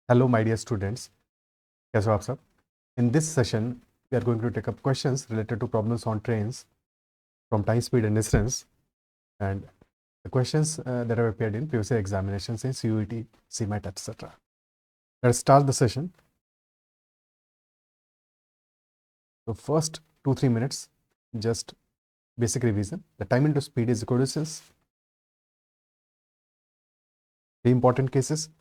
Hello, my dear students. कैसे हो आप सब? In this session, we are going to take up questions related to problems on trains from time, speed, and distance, and the questions that have appeared in previous examinations in CUET, CMAT, etc. Let's start the session. So first 2-3 minutes, just basic revision. The time into speed is equal to distance. The important cases.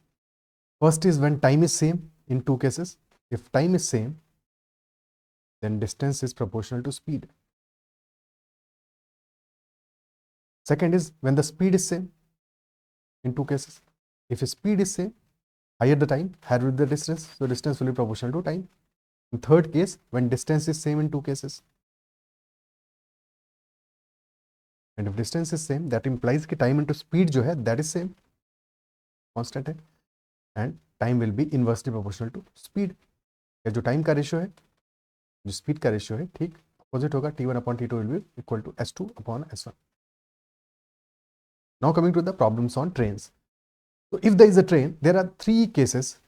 First is when time is same in two cases. If time is same, then distance is proportional to speed. Second is when the speed is same in two cases. If speed is same, higher the time, higher will be the distance, so distance will be proportional to time. In third case, when distance is same in two cases. And if distance is same, that implies कि time into speed जो है, that is same, constant है, and time will be inversely proportional to speed. या जो time का ratio है, जो speed का ratio है, ठीक opposite होगा, T1 upon T2 will be equal to S2 upon S1. Now coming to the problems on trains. So if there is a train, there are three cases,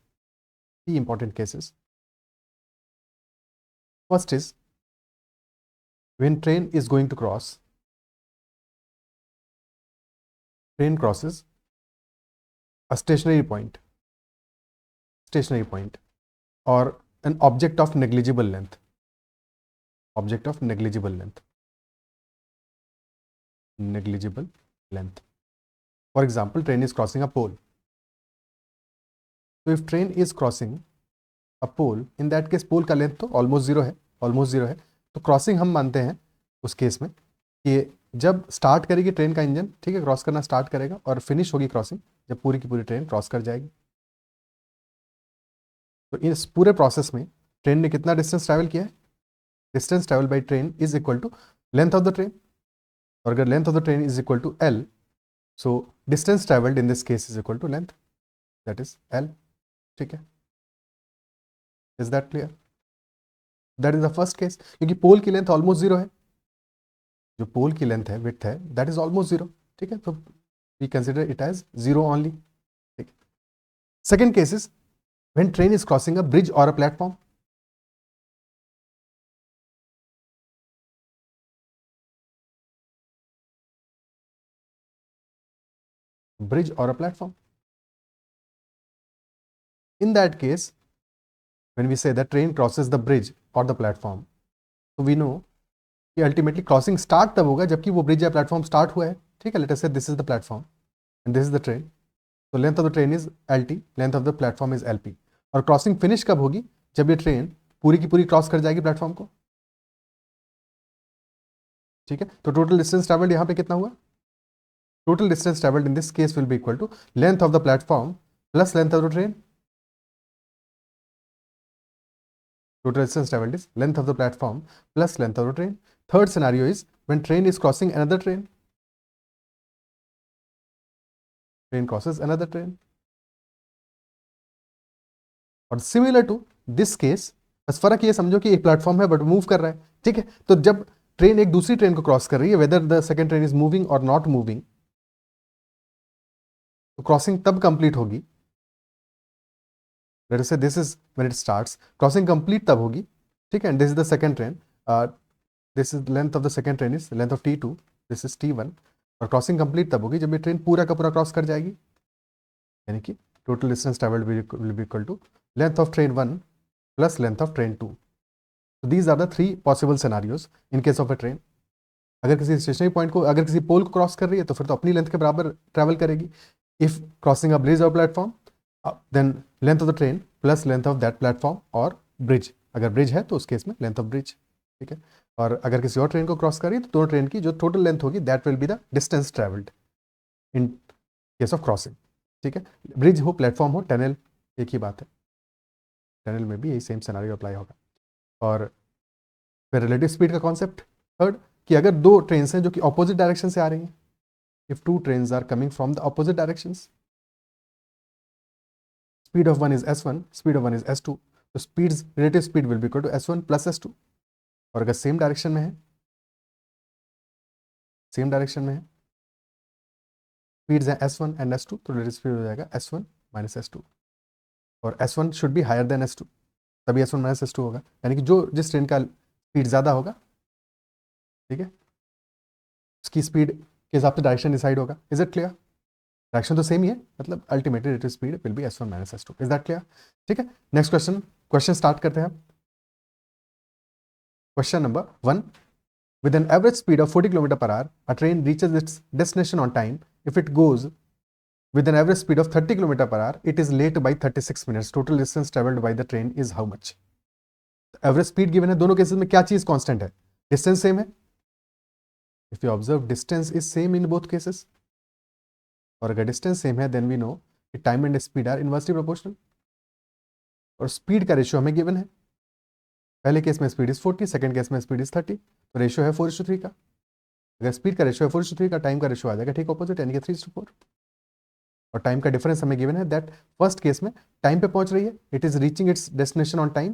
three important cases. First is when train is going to cross, train crosses a stationary point or an object of negligible length. For example, train is crossing a pole. So if train is crossing a pole, in that case pole का length तो almost zero है, तो crossing हम मानते हैं उस case में कि जब स्टार्ट करेगी ट्रेन का इंजन, ठीक है, क्रॉस करना स्टार्ट करेगा और फिनिश होगी क्रॉसिंग जब पूरी की पूरी ट्रेन क्रॉस कर जाएगी. तो इस पूरे प्रोसेस में ट्रेन ने कितना डिस्टेंस ट्रैवल किया है? Distance travel by train is equal to length of the train, और अगर length of the train is equal to L, so distance travelled in this case is equal to length, that is L. ठीक है, is that clear? That is the first case, क्योंकि pole की length almost zero है, जो पोल की length है, width है, that is almost zero. ठीक है, तो we consider it as zero only. ठीक. Second case is when train is crossing a bridge और a platform. Bridge or a platform. In that case, when we say that train crosses the bridge or the platform, so we know कि ultimately crossing start तब होगा जबकि वो bridge या platform start हुआ है. ठीक है, let us say this is the platform and this is the train, तो length of the train is L T, length of the platform is L P. और क्रॉसिंग फिनिश कब होगी? जब ये ट्रेन पूरी की पूरी क्रॉस कर जाएगी प्लेटफॉर्म को. ठीक है, तो टोटल डिस्टेंस ट्रैवल्ड यहाँ पे कितना हुआ? Total distance travelled in this case will be equal to length of the platform plus length of the train. Total distance traveled is length of the platform plus length of the train. Third scenario is when train is crossing another train. Train crosses another train. और similar to this case, बस फर्क ये समझो कि एक platform है but move कर रहा है. ठीक है, तो जब ट्रेन एक दूसरी ट्रेन को क्रॉस कर रही है, whether the second train is moving और नॉट मूविंग, तो क्रॉसिंग तब कंप्लीट होगी. Late us say this is when it starts, crossing complete तब होगी. ठीक है, and this is the second train, this is length of the second train is length of T2, this is T1, और crossing complete तब होगी जब ये train पूरा का पूरा क्रॉस कर जाएगी. यानी कि total distance travelled will be equal to length of train 1 plus length of train 2. So these are the three possible scenarios in case of a train. अगर किसी स्टेशनरी पॉइंट को, अगर किसी पोल को क्रॉस कर रही है तो फिर तो अपनी लेंथ के बराबर ट्रैवल करेगी. इफ क्रॉसिंग अ ब्रिज और platform, then length of the train plus length of that platform और ब्रिज. अगर ब्रिज है तो उस केस में लेंथ ऑफ ब्रिज. ठीक है, और अगर किसी और ट्रेन को क्रॉस कर रही है तो दोनों ट्रेन की जो टोटल लेंथ होगी that will be the distance travelled in case of crossing. ठीक है, ब्रिज हो, प्लेटफॉर्म हो, टनल, एक ही बात है. टनल में भी यही सेम सिनेरियो अप्लाई होगा. और फिर रिलेटिव स्पीड का कॉन्सेप्ट थर्ड, कि अगर दो ट्रेन हैं जो कि ऑपोजिट डायरेक्शन से आ रही हैं, if two trains are coming from the opposite directions, speed of one is S1, speed of one is S2, तो speeds, relative speed will be equal to S1 plus S2. और अगर same direction में है, speeds हैं S1 and S2, तो relative speed हो जाएगा S1 minus S2. और S1 should be higher than S2, तभी S1 माइनस S2 होगा, यानी कि जो जिस ट्रेन का स्पीड ज़्यादा होगा, ठीक है, उसकी स्पीड के हिसाब से डायरेक्शन डिसाइड होगा। Is it clear? डायरेक्शन तो सेम ही है, मतलब ultimately rate speed will B S1 minus S2। Is that clear? ठीक है, नेक्स्ट क्वेश्चन स्टार्ट करते हैं। Question number 1, with an average speed of 40 km per hour, a train reaches its destination on time. If it goes with an average speed of 30 km per hour, it is late by 36 minutes. Total distance traveled by the train is how much? Average speed given है, दोनों cases में क्या चीज constant है? Distance same है। If you observe distance is same in both cases, और अगर distance same है देन वी नो कि time and speed are inversely proportional, और स्पीड का रेशियो हमें गिवन है। पहले केस में स्पीड इज 40, सेकंड केस में स्पीड इज 30, तो रेशियो है 4:3 का। अगर स्पीड का रेशियो है 4:3 का, टाइम का रेशियो आ जाएगा ठीक ऑपोजिट, यानी कि 3:4। और टाइम का डिफरेंस हमें गिवन है दैट फर्स्ट केस में टाइम पे पहुंच रही है, it is reaching it's destination on time,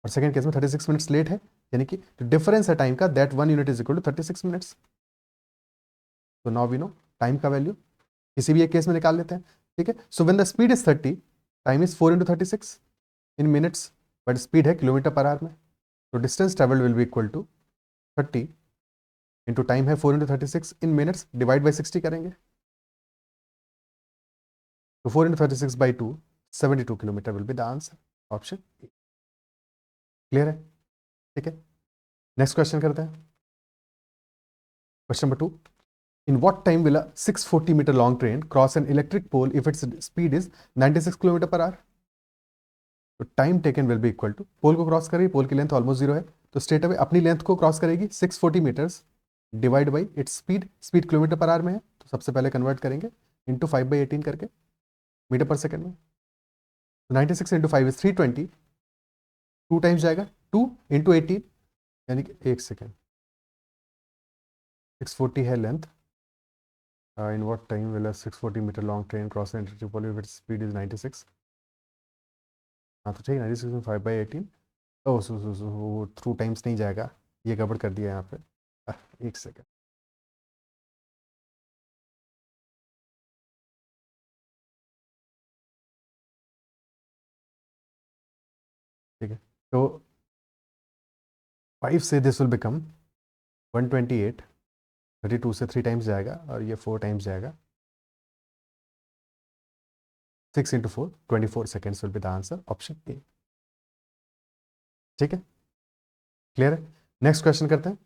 और सेकंड केस में 36 मिनट्स लेट है, यानी कि डिफरेंस है टाइम का, that 1 unit is equal to 36 minutes. तो नाउ वी नो टाइम का वैल्यू किसी भी एक केस में निकाल लेते हैं, ठीक है। So when the speed is 30, time is 4 × 36 in minutes, but speed है किलोमीटर पर आवर में, तो distance travel will be equal to 30 into time है 4 × 36 इन मिनट्स, डिवाइड बाई 60 करेंगे, तो 4 × 36 by 2, 72 kilometre will be the answer, option. Clear है? ठीक है, next question करते हैं। Question number 2, in what time will a 640 meter long train cross an electric pole if its speed is 96 kilometre per hour? तो time taken will be equal to, pole को cross करेगी, पोल की length almost 0 है, तो straight away अपनी length को cross करेगी 640 metres, divide by its speed, speed kilometre per hour में है, तो सबसे पहले कन्वर्ट करेंगे इंटू 5/18 करके मीटर पर सेकंड में। तो 96 इंटू 5 इज 320, 2 टाइम्स जाएगा, 2 इंटू 18, यानी कि 1 सेकेंड। 640 है length, in what time will a 640 metre long train cross an electric pole if its speed is 96? हाँ तो ठीक है, 96 में 5/18, ओह वो थ्रू टाइम्स नहीं जाएगा, ये गड़बड़ कर दिया यहाँ पे। 1 सेकेंड, ठीक है, तो 5 से दिस विल बिकम 128, 32 से 3 टाइम्स जाएगा, और ये 4 टाइम्स जाएगा, 6 into 4, 24 seconds will be the answer, option A. ठीक है, क्लियर है? नेक्स्ट क्वेश्चन करते हैं।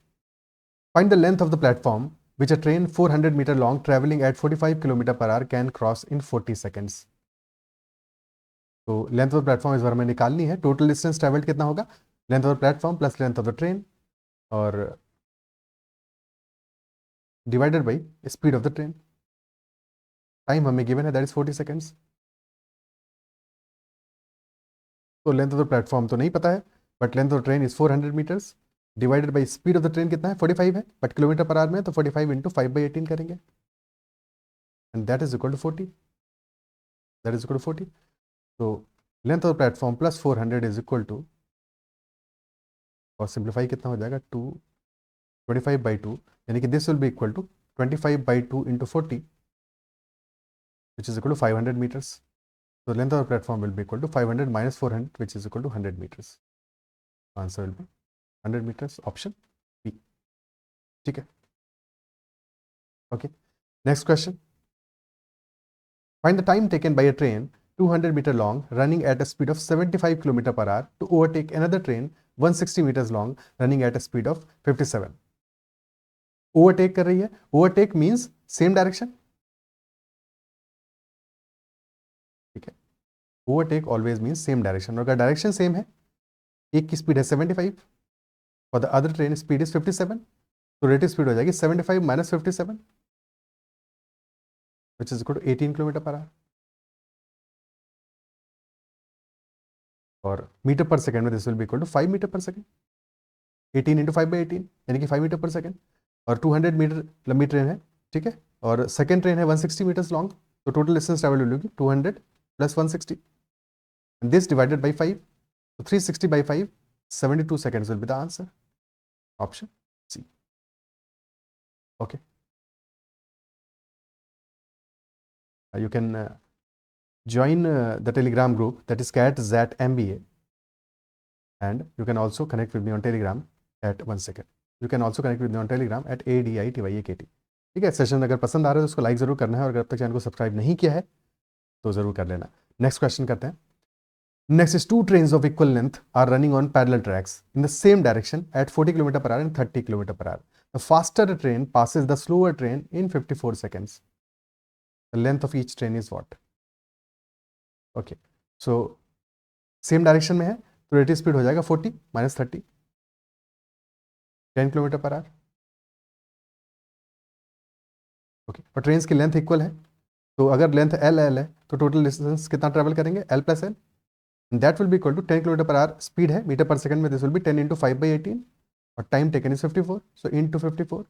Find the length of the platform which a train 400 metre long travelling at 45 kilometre per hour can cross in 40 seconds. तो length of the platform इस बार हमें निकालनी है, टोटल डिस्टेंस ट्रेवल्ड कितना होगा, length of the platform plus length of the train, और divided by speed of the train. Time हमें गिवन है दैट इज 40 सेकेंड्स। तो लेंथ ऑफ द प्लेटफॉर्म तो नहीं पता है, but length of train is 400 metres, divided by speed of the train कितना है, 45 है, बट किलोमीटर पर आवर में, तो 45 इंटू 5/18 करेंगे, and that is equal to 40, that is equal to 40। तो length of the platform plus 400 is equal to, और simplify कितना हो जाएगा, 25/2, यानी कि this will be equal to 25/2 into 40, which is equal to 500 metres. तो length of the platform will be equal to 500 minus 400, which is equal to 100 metres. Answer will be 100 metres, option B. ठीक है, okay, next question. Find the time taken by a train 200 meter long running at a speed of 75 km per hour to overtake another train 160 meters long running at a speed of 57. Overtake कर रही है, overtake means same direction, ठीक है, overtake always means same direction, और अगर direction same है, एक की स्पीड है 75 और the other train speed is 57, तो रेटिव स्पीड हो जाएगी 75 minus 57, which is equal to 18 kilometre per hour, और मीटर पर सेकंड में this will be equal to 5 metre per second, 18 into 5/18, यानी कि 5 मीटर पर सेकंड, और 200 मीटर लंबी train है, ठीक है, और सेकंड ट्रेन है 160 मीटर्स लॉन्ग, तो टोटल डिस्टेंस ट्रेवल होगी 200 प्लस 160, दिस डिवाइडेड बाई 5, तो 360/5, 72 seconds will be the answer, option C. Okay, you can join the Telegram group, that is CAT-ZAT-MBA, and you can also connect with me on Telegram at 1 second. You can also connect with me on Telegram at ADITYAKT. ठीक है, session अगर पसंद आ रहा है तो उसको like जरूर करना है, और अगर अब तक चैनल को सब्सक्राइब नहीं किया है तो जरूर कर लेना. नेक्स्ट क्वेश्चन करते हैं. Next is two trains of equal length are running on parallel tracks in the same direction at 40 km per hour and 30 km per hour. The faster train passes the slower train in 54 seconds. The length of each train is what? Okay, so same direction में है तो relative speed हो जाएगा 40 minus 30, 10 km per hour. Okay, और train की length equal है, तो अगर लेंथ एल है तो टोटल डिस्टेंस कितना ट्रेवल करेंगे, L plus L, that will be equal to 10 km per hour speed है, मीटर पर सेकंड में दिस विल बी 10 × 5/18, और time taken is 54, so into 54,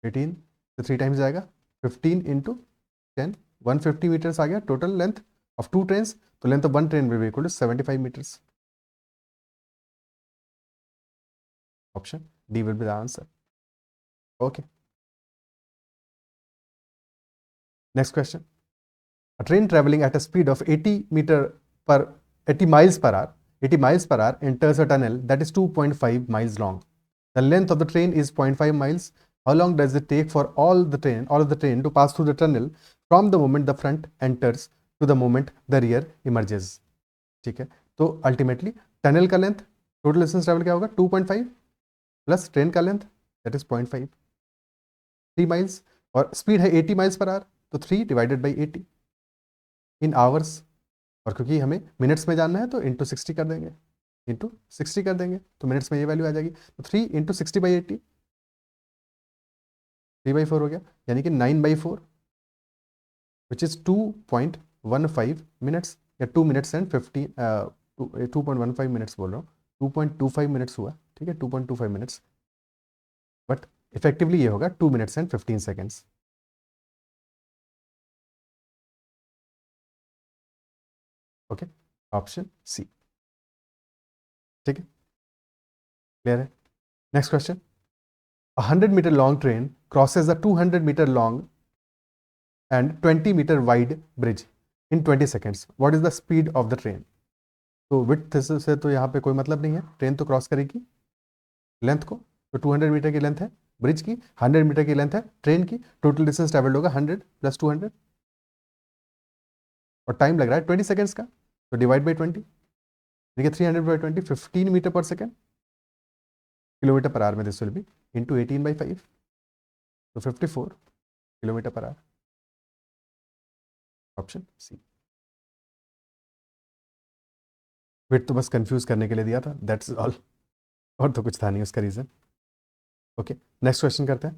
18 तो 3 टाइम्स जाएगा, 15 × 10, 150 मीटर्स आ गया total length of two train. तो length of one train will be equal to 75 metres. Option D will be the answer. Okay, next question. A train traveling at a speed of 80 miles per hour enters a tunnel that is 2.5 miles long. The length of the train is 0.5 miles. How long does it take for all of the train to pass through the tunnel from the moment the front enters to the moment the rear emerges? ठीक है, तो ultimately tunnel का length, total distance travel क्या होगा, 2.5 plus train का length that is 0.5, 3 miles, और speed है 80 miles per hour, तो 3 डिवाइडेड बाई 80 इन आवर्स, और क्योंकि हमें मिनट्स में जानना है तो इंटू 60 कर देंगे, तो मिनट्स में ये वैल्यू आ जाएगी. तो 3 × 60/80, 3/4 हो गया, यानी कि 9/4, विच इज 2.15 मिनट्स, या 2 मिनट्स एंड 2.15 मिनट्स बोल रहा हूँ, 2.25 मिनट्स हुआ. ठीक है, 2.25 मिनट्स, बट इफेक्टिवली ये होगा 2 minutes and 15 seconds. Okay, option C. ठीक है, क्लियर है. Next question. 100 meter long train crosses a 200 meter long and 20 meter wide bridge in 20 seconds. What is the speed of the train? तो width से तो यहाँ पे कोई मतलब नहीं है, ट्रेन तो क्रॉस करेगी लेंथ को, तो 200 मीटर की लेंथ है ब्रिज की, 100 मीटर की लेंथ है ट्रेन की, टोटल डिस्टेंस ट्रेवल्ड होगा 100 + 200, और टाइम लग रहा है 20 सेकेंड्स का, तो डिवाइड बाई 20, देखिए 300/20, 15 metre per second, kilometre per hour में दिस विल बी इंटू 18/5, तो 54 kilometre per our. Option C. Wait तो बस कंफ्यूज करने के लिए दिया था, दैट्स ऑल, और तो कुछ था नहीं उसका रीजन. ओके, नेक्स्ट क्वेश्चन करते हैं.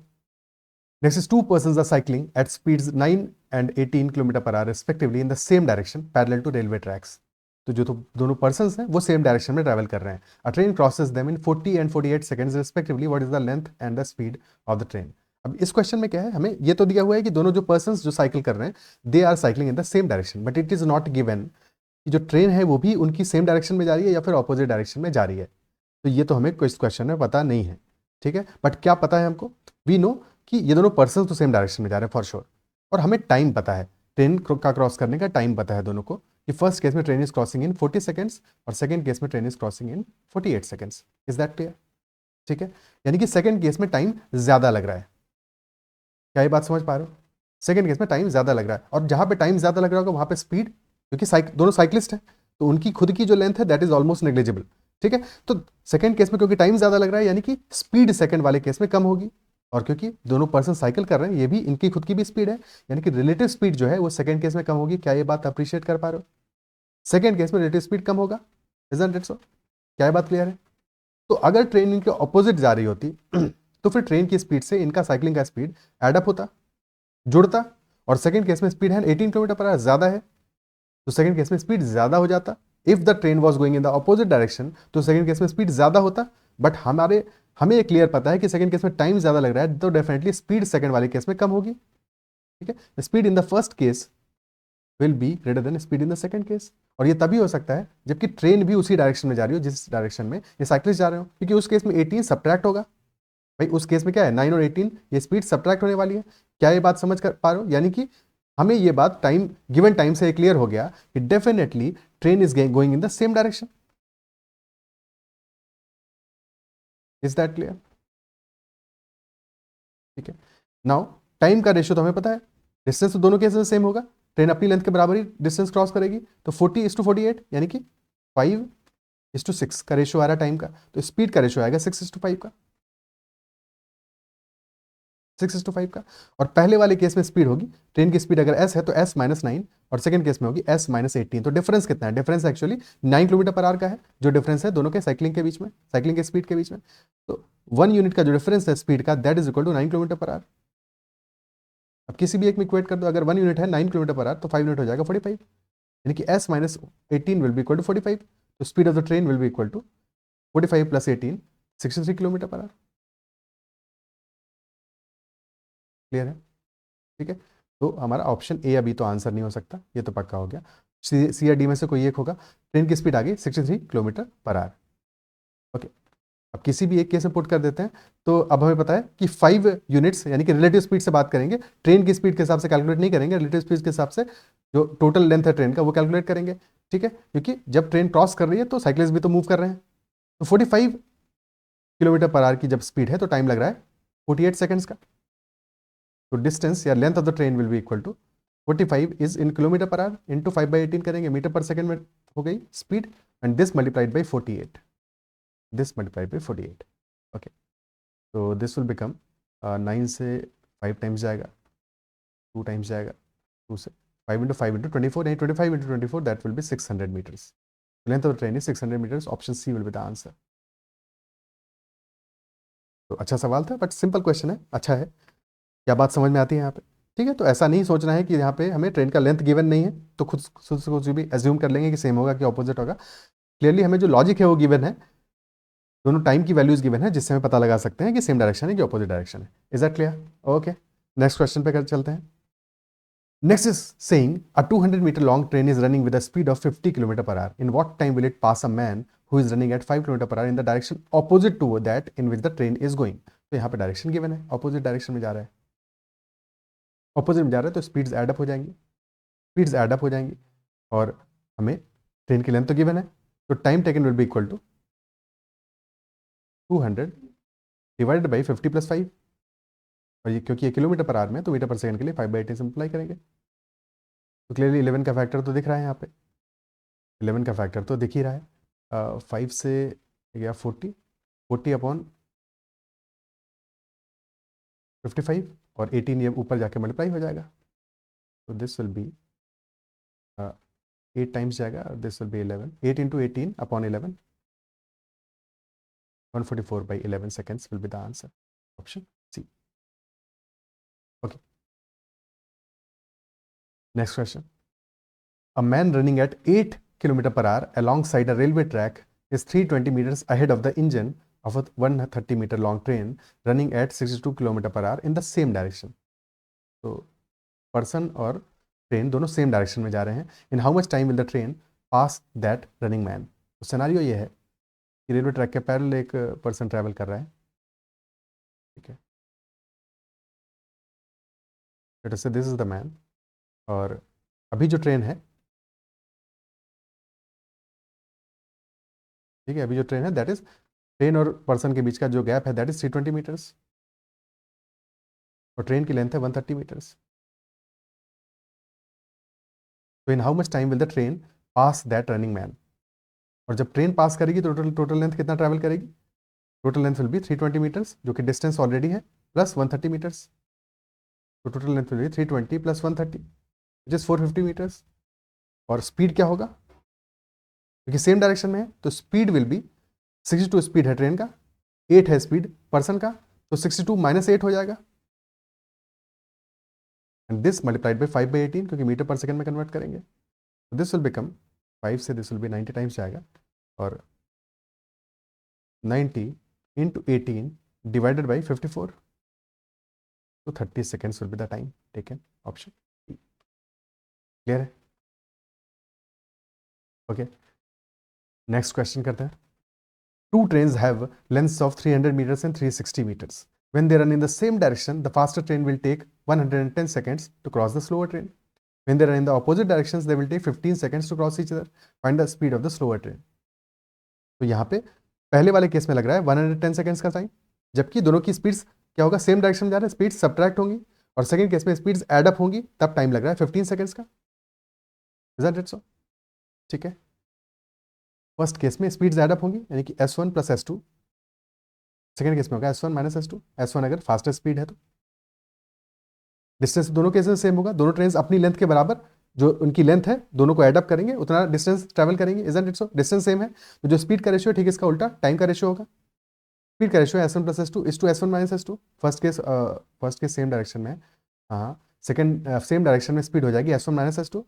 Next is 2 persons are cycling at speeds 9 and 18 km per hour respectively in the same direction parallel to railway tracks. तो जो तो दोनों पर्सन्स हैं वो सेम डायरेक्शन में ट्रैवल कर रहे हैं. अ train crosses them in 40 and 48 seconds respectively. What is the length and the speed of the train? अब इस क्वेश्चन में क्या है, हमें ये तो दिया हुआ है कि दोनों जो पर्सन्स जो साइकिल कर रहे हैं they are cycling in the same direction, but it is not given कि जो ट्रेन है वो भी उनकी सेम डायरेक्शन में जा रही है या फिर ऑपोजिट डायरेक्शन में जा रही है. तो ये तो हमें इस क्वेश्चन में पता नहीं है. ठीक है, बट क्या पता है हमको, वी नो कि ये दोनों पर्सन तो सेम डायरेक्शन में जा रहे हैं फॉर श्योर, और हमें टाइम पता है, ट्रेन का क्रॉस करने का टाइम पता है दोनों को, कि फर्स्ट केस में train is crossing in 40 seconds और सेकंड केस में train is crossing in 48 seconds. Is that clear? ठीक है, यानी कि सेकंड केस में टाइम ज़्यादा लग रहा है. क्या ये बात समझ पा रहे हो? सेकंड केस में टाइम ज़्यादा लग रहा है, और जहाँ पे टाइम ज़्यादा लग रहा होगा वहाँ पे स्पीड, क्योंकि दोनों साइक्लिस्ट हैं तो उनकी खुद की जो लेंथ है दैट इज ऑलमोस्ट नेग्लिजिबल. ठीक है, तो सेकंड केस में क्योंकि टाइम ज़्यादा लग रहा है यानी कि स्पीड सेकंड वाले केस में कम होगी, और क्योंकि दोनों पर्सन साइकिल कर रहे हैं ये भी इनकी खुद की भी स्पीड है, यानी कि रिलेटिव स्पीड जो है वो सेकंड केस में कम होगी. क्या ये बात अप्रिशिएट कर पा रहे हो? सेकंड केस में रिलेटिव स्पीड कम होगा, इजंट इट सो? क्या ये बात क्लियर है? तो अगर ट्रेन इनके ऑपोजिट जा रही होती तो फिर ट्रेन की स्पीड से इनका साइकिलिंग का स्पीड एडअप होता, जुड़ता, और सेकंड केस में स्पीड है 18 किलोमीटर पर आवर ज़्यादा है, तो सेकंड केस में स्पीड ज़्यादा हो जाता. If the train was going in the opposite direction तो सेकंड केस में स्पीड ज़्यादा होता, बट हमें ये क्लियर पता है कि सेकंड केस में टाइम ज़्यादा लग रहा है तो डेफिनेटली स्पीड सेकंड वाले केस में कम होगी. ठीक है, speed in the first case will be greater than speed in the second case, और ये तभी हो सकता है जबकि ट्रेन भी उसी डायरेक्शन में जा रही हो जिस डायरेक्शन में ये साइक्लिस्ट जा रहे हो, क्योंकि उस केस में 18 सब्ट्रैक्ट होगा. भाई उस केस में क्या है, 9 और 18 ये स्पीड सब्ट्रैक्ट होने वाली है. क्या ये बात समझ कर पा रहे हो? यानी कि हमें ये बात टाइम गिवन टाइम से क्लियर हो गया कि definitely train is going in the same direction. Is that clear? ठीक है. नाउ टाइम का रेशियो तो हमें पता है, डिस्टेंस तो दोनों केसेस में सेम होगा, ट्रेन अपनी लेंथ के बराबर ही डिस्टेंस क्रॉस करेगी, तो 40:48 यानी कि 5:6 का रेशियो आ रहा है टाइम का, तो स्पीड का रेशियो आएगा 6:5 का, 6:5 का. और पहले वाले केस में स्पीड होगी, ट्रेन की स्पीड अगर s है तो s-9, और सेकंड केस में होगी s-18. तो डिफरेंस कितना है? Difference actually 9 kilometre per our का है, जो डिफरेंस है दोनों के साइकिलिंग के बीच में, साइकिलिंग के स्पीड के बीच में. तो 1 यूनिट का जो डिफरेंस है स्पीड का, that is equal to 9 kilometre per hour. अब किसी भी एक में इक्वेट कर दो, अगर 1 यूनिट है 9 किलोमीटर पर आवर, तो 5 यूनिट हो जाएगा 45, यानी कि s-18 will be equal to 45. तो speed of the train will be equal to 45 + 18, 63 kilometre per hour. Clear है? ठीक है. तो हमारा ऑप्शन ए अभी तो आंसर नहीं हो सकता, ये तो पक्का हो गया. सी या डी में से कोई एक होगा. ट्रेन की स्पीड आ गई 63 किलोमीटर पर आवर. ओके. अब किसी भी एक केस में पुट कर देते हैं, तो अब हमें पता है कि 5 यूनिट्स यानी कि रिलेटिव स्पीड से बात करेंगे, ट्रेन की स्पीड के हिसाब से कैलकुलेट नहीं करेंगे, रिलेटिव स्पीड के हिसाब से जो टोटल लेंथ है ट्रेन का वो कैलकुलेट करेंगे. ठीक है, क्योंकि जब ट्रेन क्रॉस कर रही है तो साइकिलिस्ट भी तो मूव कर रहे हैं. तो 45 किलोमीटर पर आवर की जब स्पीड है तो टाइम लग रहा है 48 सेकेंड्स का. तो डिस्टेंस या length of the train will be equal to 45 is in kilometre per hour into 5/18 करेंगे, मीटर पर सेकेंड में हो गई speed, and this multiplied by 48, this multiplied by 48. Okay. तो दिस विल बिकम 9 से 5 times जाएगा, 2 times जाएगा, 2 से 5 × 5 × 24, यानी 25 × 24, that will be 600 metres. Length of the train is 600 metres. Option C will be the answer. तो अच्छा सवाल था, बट सिंपल क्वेश्चन है, अच्छा है. क्या बात समझ में आती है यहाँ पे? ठीक है. तो ऐसा नहीं सोचना है कि यहाँ पे हमें ट्रेन का लेंथ गिवन नहीं है तो खुद खुद से कुछ भी एज्यूम कर लेंगे कि सेम होगा कि ऑपोजिट होगा. क्लियरली हमें जो लॉजिक है वो गिवन है, दोनों टाइम की वैल्यूज गिवन है, जिससे हमें पता लगा सकते हैं कि सेम डायरेक्शन है कि ऑपोजिट डायरेक्शन है. Is that clear? Okay. Next question पे कर चलते हैं. Next is saying a 200 metre long train is running with a speed of 50 kilometre per hour. In what time will it pass a man who is running at 5 kilometre per hour in the direction opposite to that in which the train is going. तो यहाँ पे direction given है, opposite direction में जा रहा है, opposite में जा रहा है, तो स्पीड्स ऐड अप हो जाएंगी, स्पीड्स ऐड अप हो जाएंगी, और हमें ट्रेन की लेंथ तो गिवन है, तो time taken will be equal to 200 divided by 50 + 5. और ये क्योंकि ये किलोमीटर पर आवर में, तो मीटर पर सेकंड के लिए 5/18 से मल्टीप्लाई करेंगे. तो क्लियरली 11 का फैक्टर तो दिख रहा है यहाँ पे, 11 का फैक्टर तो दिख ही रहा है. 5 से गया 40, 40/55, और 18 ये ऊपर जाके मल्टीप्लाई हो जाएगा. तो दिस विल बी 8 टाइम्स जाएगा, this will B 11, 8 × 18/11, 144/11 seconds will be the answer. Option C. Okay. Next question. A man running at 8 km per hour alongside a railway track is 320 meters ahead of the engine of a 130 meter long train running at 62 km per hour in the same direction. तो person और train दोनों same direction में जा रहे हैं. इन how much time will the train pass that running man. तो scenario ये है कि रेलवे ट्रैक के पैरेलल एक पर्सन ट्रैवल कर रहा है. ठीक है, let us say this is the man, और अभी जो ट्रेन है, ठीक है, अभी जो ट्रेन है दैट इज, ट्रेन और पर्सन के बीच का जो गैप है दैट इज 320 मीटर्स, और ट्रेन की लेंथ है 130 मीटर्स. तो in how much time will the train pass that running man. और जब ट्रेन पास करेगी तो टोटल लेंथ कितना ट्रैवल करेगी? Total length will be 320 metres, जो कि डिस्टेंस ऑलरेडी है, प्लस 130 मीटर्स. तो total length will be 320 + 130 which is 450 metres. और स्पीड क्या होगा? क्योंकि सेम डायरेक्शन में है, तो स्पीड विल बी 62 स्पीड है ट्रेन का, 8 है स्पीड पर्सन का, तो 62 - 8 हो जाएगा, एंड दिस मल्टीप्लाइड बाई 5/18, क्योंकि मीटर पर सेकंड में कन्वर्ट करेंगे. तो दिस विल बिकम 5 से दिस विल बी 90 टाइम्स जाएगा, और 90 × 18 डिवाइडेड बाई 54, तो 30 seconds will be the time taken. Option clear है? ओके. नेक्स्ट क्वेश्चन करते हैं. Two trains have lengths of 300 meters and 360 meters. When they run in the same direction, the faster train will take 110 seconds to cross the slower train. When they are in the opposite directions, they will take 15 seconds to cross each other. Find the speed of the slower train. तो यहाँ पे पहले वाले case में लग रहा है 110 seconds का टाइम, जबकि दोनों की स्पीड्स क्या होगा, सेम डायरेक्शन में जा रहे हैं, स्पीड्स सब्ट्रैक्ट होंगी, और सेकंड केस में स्पीड्स एड अप होंगी, तब टाइम लग रहा है 15 सेकंड्स का. Is that it? सो ठीक है. फर्स्ट केस में स्पीड्स एड अप होंगी, यानी कि S1 plus S2. Second case में होगा S1 माइनस S2. S1 अगर फास्टेस्ट स्पीड है तो डिस्टेंस दोनों केस में सेम होगा. दोनों ट्रेन अपनी लेंथ के बराबर, जो उनकी लेंथ है दोनों को एड अप करेंगे, उतना डिस्टेंस ट्रैवल करेंगे. Isn't it so? Distance same है, तो जो स्पीड का रेशियो है ठीक इसका उल्टा टाइम का रेशियो होगा. स्पीड का ratio S1 plus S2 is to S1 minus S2. First case same direction में, हाँ. सेकंड सेम डायरेक्शन में स्पीड हो जाएगी S1 माइनस S2,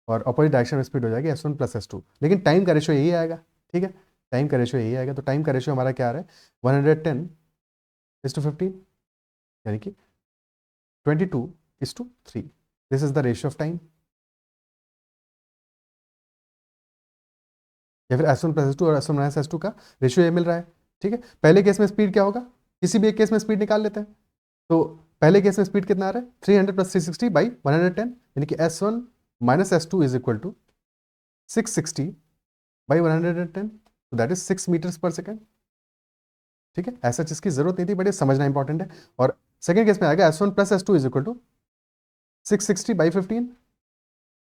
और अपोजिट डायरेक्शन में स्पीड हो जाएगी S1 प्लस S2. लेकिन टाइम का रेशियो यही आएगा. ठीक है, टाइम का रेशियो यही आएगा. तो टाइम का रेशियो हमारा क्या आ रहा है, 110:15, यानी कि 22:3. This is the ratio of time. या फिर S1 प्लस S2 और S1 माइनस S2 का रेशियो ये मिल रहा है. ठीक है, पहले केस में स्पीड क्या होगा, किसी भी एक केस में स्पीड निकाल लेते हैं. तो पहले केस में स्पीड कितना आ रहा है, 300 प्लस 360 बाई 110, यानी कि S1 minus S2 is equal to 660 by 110, तो that is 6 metres per second. ठीक है, ऐसा चीज़ की जरूरत नहीं थी, बट ये समझना इंपॉर्टेंट है. और सेकेंड केस में आएगा S1 plus S2 is equal to 660 by 15,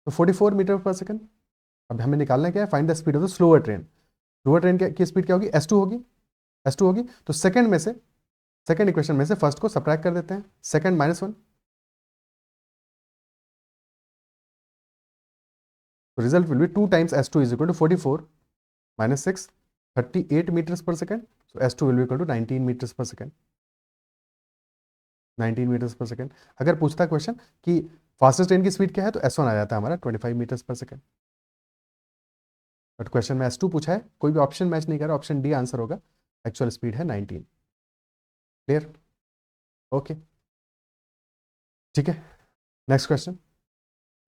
तो 44 मीटर पर सेकेंड. अब हमें निकालना क्या है, find the speed of the slower train. Slower train की स्पीड क्या होगी, S2 होगी. S2 होगी, तो सेकंड में से, सेकंड इक्वेशन में से फर्स्ट को सब्ट्रैक्ट कर देते हैं. सेकंड -1, तो result will be 2 times S2 is equal to 44 minus 6, 38 metres per second. So S2 will be equal to 19 metres per second. 19 metres per second. अगर पूछता क्वेश्चन कि फास्टेस्ट ट्रेन की स्पीड क्या है, तो S1 आ जाता है हमारा 25 metres per second. But question में S2 पूछा है, कोई भी ऑप्शन मैच नहीं कर रहा, ऑप्शन डी आंसर होगा. एक्चुअल स्पीड है 19. क्लियर? ओके, ठीक है. Next question.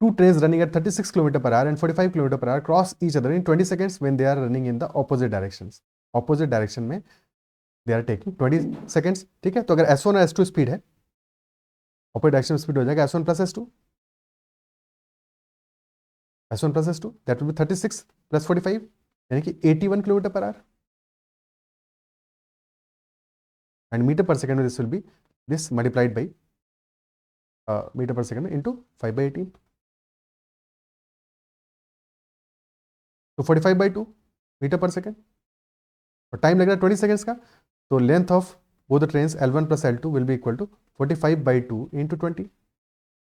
Two trains running at 36 km per hour and 45 km per hour cross each other in 20 seconds when they are running in the opposite directions. Opposite direction में they are taking 20 seconds. ठीक है, तो अगर S1 और S2 speed है, opposite direction speed हो जाएगा S1 plus S2. S1 plus S2 that will be 36 plus 45, यानी कि 81 km per hour. And meter per second, this will be this multiplied by meter per second into 5/18. तो 45/2 metre per second, और time लग रहा है 20 seconds का. तो length of both the trains L1 plus L2 will be equal to 45/2 into 20,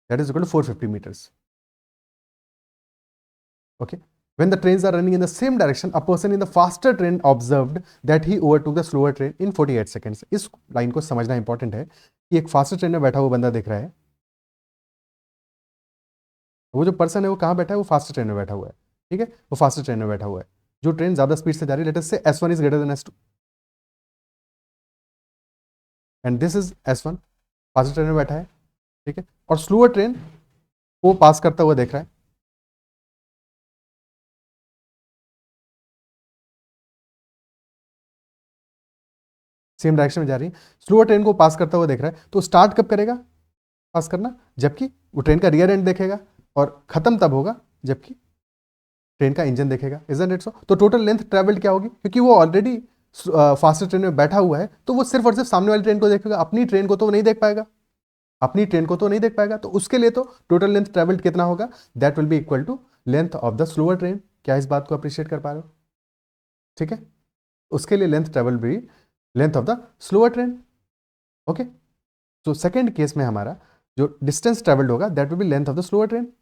that is equal to 450 metres. Okay. When the trains are running in the same direction, a person in the faster train observed that he overtook the slower train in 48 seconds. इस line को समझना important है कि एक faster train में बैठा हुआ बंदा दिख रहा है. वो जो पर्सन है वो कहाँ बैठा है, वो फास्टर ट्रेन में बैठा हुआ है. ठीक है, वो फास्टर ट्रेन में बैठा हुआ है. जो ट्रेन ज्यादा स्पीड से जा रही है, लेट अस से S1 is greater than S2, and this is S1, faster train में बैठा है. ठीक है, और स्लोअर ट्रेन को पास करता हुआ देख रहा है. सेम डायरेक्शन में जा रही है, स्लोअर ट्रेन को पास करता हुआ देख रहा है. तो स्टार्ट कब करेगा पास करना, जबकि वो ट्रेन का रियर एंड देखेगा, और खत्म तब होगा जबकि ट्रेन का इंजन देखेगा. इजंट इट सो? तो टोटल लेंथ ट्रेवल्ड क्या होगी, क्योंकि वो ऑलरेडी फास्टर ट्रेन में बैठा हुआ है, तो वो सिर्फ और सिर्फ सामने वाली ट्रेन को देखेगा, अपनी ट्रेन को तो नहीं देख पाएगा. अपनी ट्रेन को तो नहीं देख पाएगा, तो उसके लिए तो टोटल लेंथ ट्रेवल्ड कितना होगा, that will be equal to length of the slower train. क्या इस बात को अप्रिशिएट कर पा रहे हो? ठीक है, उसके लिए लेंथ ट्रेवल भी length of the slower train. Okay, तो सेकेंड केस में हमारा जो डिस्टेंस ट्रेवल्ड होगा, that will be length of the slower train,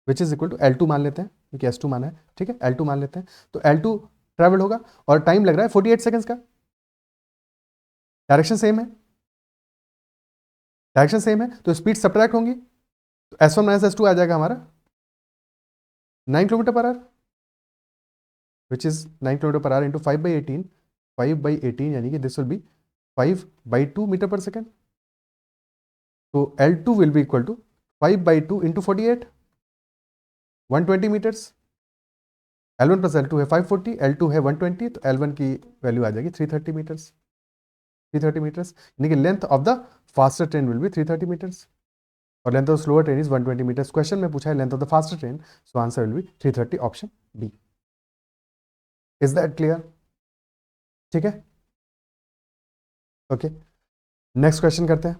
which is equal to L2 मान लेते हैं, क्योंकि S2 माना है. ठीक है, L2 मान लेते हैं. तो L2 ट्रेवल होगा, और टाइम लग रहा है 48 सेकंड्स का. डायरेक्शन सेम है, डायरेक्शन सेम है, तो स्पीड सब्ट्रैक्ट होंगी. तो S1 माइनस S2 आ जाएगा हमारा 9 kilometre per hour, which is 9 kilometre per hour into 5/18. 5/18 यानी कि this will be 5/2 metre per second. तो L2 will be equal to 5/2 into 48, 120 metres. L1 plus L2 है 540, L2 है 120, तो L1 की वैल्यू आ जाएगी 330 मीटर्स. 330 मीटर्स, यानी कि length of the faster train will be 330 metres. और length of slower train is 120 metres. Question में पूछा है length of the faster train, so answer will be 330 option B. Is that clear? ठीक है, okay, next question करते हैं।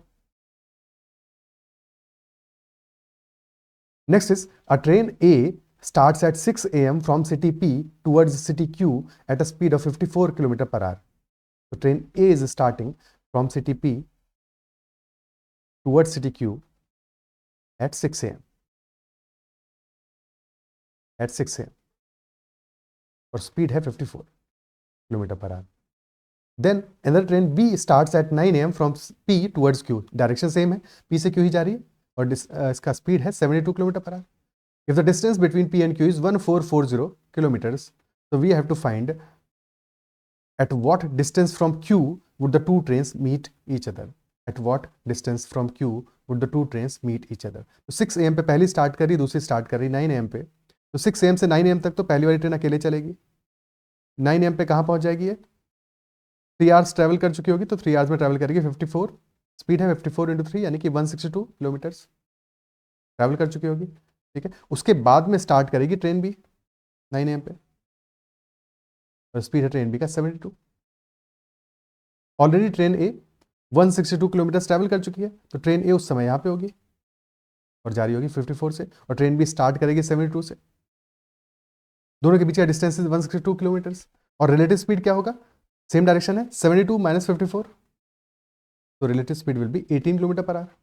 Next is a train A starts at 6 a.m. from city P towards city Q at a speed of 54 km per hour. So train A is starting from city P towards city Q at 6 a.m. At 6 a.m. और speed है 54 kilometre per hour. Then another train B starts at 9 a.m. from P towards Q, direction same है, P से Q ही जा रही है और इसका स्पीड है 72 kilometre per our. If the distance between P and Q is 1440 kilometers, so we have to find at what distance from Q would the two trains meet each other. At what distance from Q would the two trains meet each other. तो 6 AM पे पहली start कर रही, दूसरी start कर रही 9 AM पे, तो 6 AM से 9 AM तक तो पहली वाली ट्रेन अकेले चलेगी। 9 AM पे कहाँ पहुँच जाएगी ये? 3 आवर्स ट्रैवल कर चुकी होगी, तो 3 आवर्स में ट्रैवल करेगी 54, स्पीड है 54 इंटू 3 यानी कि 162 किलोमीटर्स ट्रैवल कर चुकी होगी। ठीक है, उसके बाद में स्टार्ट करेगी ट्रेन बी 9 AM पे और स्पीड है ट्रेन बी का 72। ऑलरेडी ट्रेन ए 162 किलोमीटर ट्रैवल कर चुकी है, तो ट्रेन ए उस समय यहाँ पे होगी और जारी होगी 54 से, और ट्रेन बी स्टार्ट करेगी 72 से। दोनों के बीच का डिस्टेंस 162 किलोमीटर्स और रिलेटिव स्पीड क्या होगा? सेम डायरेक्शन है, 72 माइनस 54, तो relative speed will B 18 kilometre per hour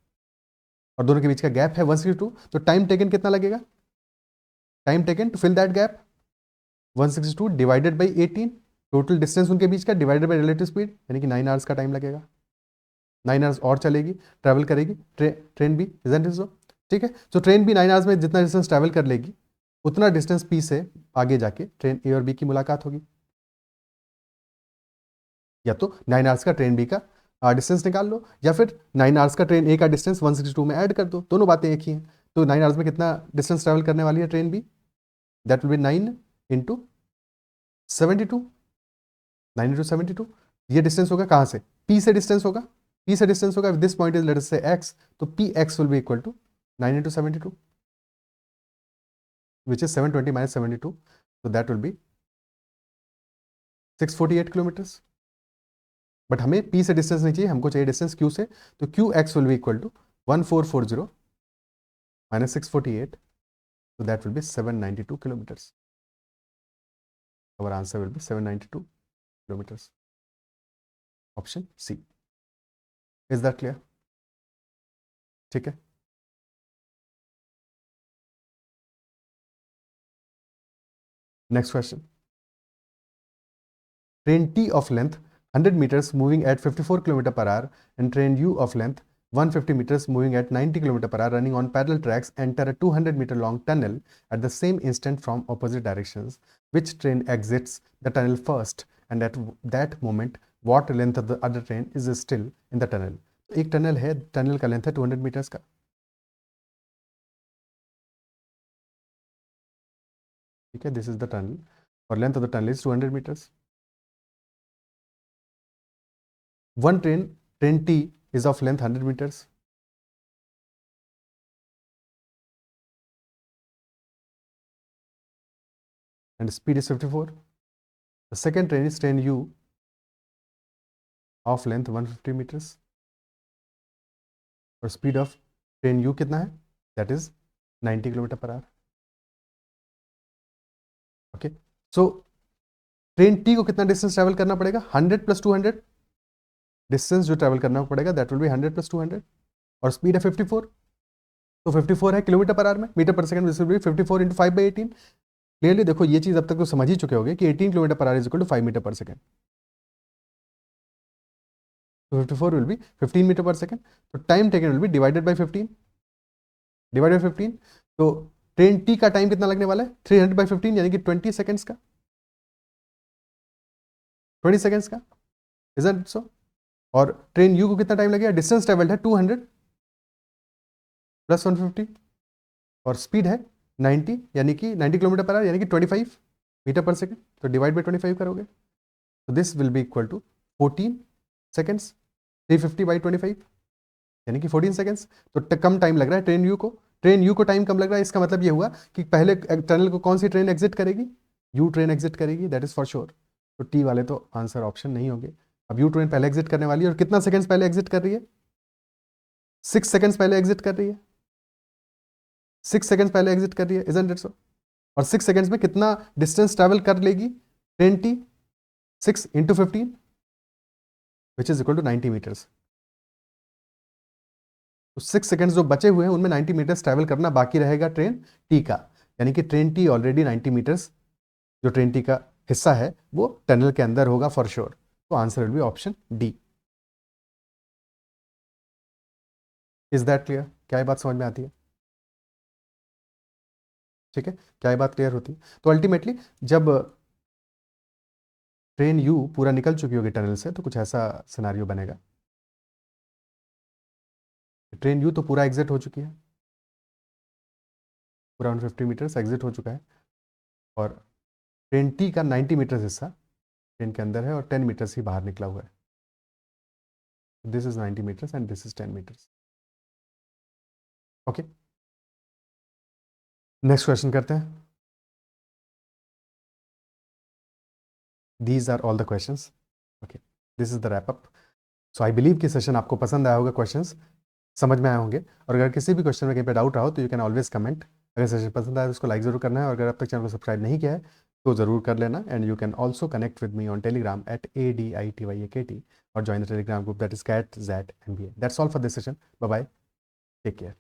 और दोनों के बीच का गैप है 162। तो टाइम टेकन कितना लगेगा? Time taken to fill that gap 162 divided by 18, total distance उनके बीच का डिवाइडेड बाई रिलेटिव स्पीड, यानी कि 9 आवर्स का टाइम लगेगा। 9 आवर्स और चलेगी, ट्रैवल करेगी train B, isn't it so? ठीक है, तो ट्रेन बी 9 आवर्स में जितना डिस्टेंस ट्रैवल कर लेगी उतना डिस्टेंस पी से आगे जाके ट्रेन ए और बी की मुलाकात होगी। या तो 9 आवर्स का ट्रेन बी का डिस्टेंस निकाल लो, या फिर 9 आवर्स का ट्रेन ए का डिस्टेंस 162 में ऐड कर दो, दोनों बातें एक ही हैं। तो 9 आवर्स में कितना डिस्टेंस ट्रैवल करने वाली है train B? That will be 9 into 72, 9 into 72। ये डिस्टेंस होगा कहाँ से? पी से डिस्टेंस होगा, पी से डिस्टेंस होगा, this point is let us say X, तो P X will be equal to 9 into 72 which is 720 minus 72, so that will be 648 kilometres. But हमें P से डिस्टेंस नहीं चाहिए, हमको चाहिए डिस्टेंस Q से, तो Q X will be equal to 1440 minus 648, so that will be 792 kilometers. Our answer will be 792 kilometers. Option C. Is that clear? ठीक है, next question. Train T of length 100 meters moving at 54 km per hour and train U of length 150 meters moving at 90 km per hour running on parallel tracks enter a 200-meter long tunnel at the same instant from opposite directions. Which train exits the tunnel first and at that moment what length of the other train is still in the tunnel? एक tunnel है, tunnel का length है 200 metres का। ठीक है, this is the tunnel और length of the tunnel is 200 metres. One train T is of length 100 meters. And speed is 54. The second train is train U of length 150 meters. और speed of train U कितना है? That is 90 kilometre per our. Okay, so train T को कितना distance travel करना पड़ेगा? 100 plus 200 distance जो travel करना पड़ेगा, दैट विल बी 100 प्लस 200 और स्पीड है 54, तो 54 है किलोमीटर पर आवर में, metre per second, this will B 54 into 5/18। Clearly देखो, ये चीज अब तक तो समझ ही चुके होगे कि 18 kilometre per hour is equal to 5 metre per second, तो 54 will be 15 metre per second. तो time taken will be divided by 15, divided by 15। तो ट्रेन टी का टाइम कितना लगने वाला है? 300 बाई 15 यानी कि 20 सेकंड्स का, 20 सेकंड्स का, इजंट सो? और ट्रेन यू को कितना टाइम लगेगा? डिस्टेंस ट्रेवल्ड है 200 प्लस 150 और स्पीड है 90 यानी कि 90 किलोमीटर पर आवर यानी कि 25 मीटर पर सेकंड, तो डिवाइड बाय 25 करोगे, तो this will be equal to 14 seconds, 350 by 25 यानी कि 14 सेकेंड्स। तो कम टाइम लग रहा है ट्रेन यू को टाइम कम लग रहा है। इसका मतलब ये हुआ कि पहले टनल को कौन सी ट्रेन एग्जिट करेगी, यू ट्रेन एग्जिट करेगी, दैट इज फॉर श्योर। तो टी वाले तो आंसर ऑप्शन नहीं होंगे। अब यू ट्रेन पहले एग्जिट करने वाली है और कितना सेकंड्स पहले एग्जिट कर रही है, 6 सेकंड्स पहले एग्जिट कर रही है, 6 सेकंड्स पहले एग्जिट कर रही है, इजंट इट सो? और 6 सेकंड्स में कितना डिस्टेंस ट्रेवल कर लेगी train T, 6 into 15 which is equal to 90 metres. तो 6 सेकंड्स जो बचे हुए हैं उनमें 90 मीटर्स ट्रैवल करना बाकी रहेगा ट्रेन टी का। यानी कि ट्रेन टी ऑलरेडी 90 मीटर्स जो ट्रेन टी का हिस्सा है वो टनल के अंदर होगा फॉर श्योर। तो answer will B option D. Is that clear? क्या ये बात समझ में आती है? ठीक है, क्या ये बात क्लियर होती है? तो अल्टीमेटली जब ट्रेन यू पूरा निकल चुकी होगी टनल से तो कुछ ऐसा सिनारियो बनेगा। ट्रेन यू तो पूरा एग्जिट हो चुकी है, पूरा 150 मीटर्स एग्जिट हो चुका है, और ट्रेन टी का 90 मीटर्स हिस्सा ट्रेन के अंदर है और 10 मीटर्स ही बाहर निकला हुआ है। This is 90 metres and this is 10 metres. Okay, next question करते हैं। These are all the questions. Okay, this is the wrap up. So I believe कि सेशन आपको पसंद आया होगा, क्वेश्चंस समझ में आए होंगे। और अगर किसी भी क्वेश्चन में कहीं पे डाउट रहा हो तो यू कैन ऑलवेज कमेंट। अगर सेशन पसंद आया तो उसको लाइक जरूर करना है, और अगर अब तक चैनल को सब्सक्राइब नहीं किया है तो ज़रूर कर लेना। And you can also connect with me on Telegram at ADITYAKT और join the Telegram group that is CAT ZAT MBA। That's all for this session. Bye bye, take care.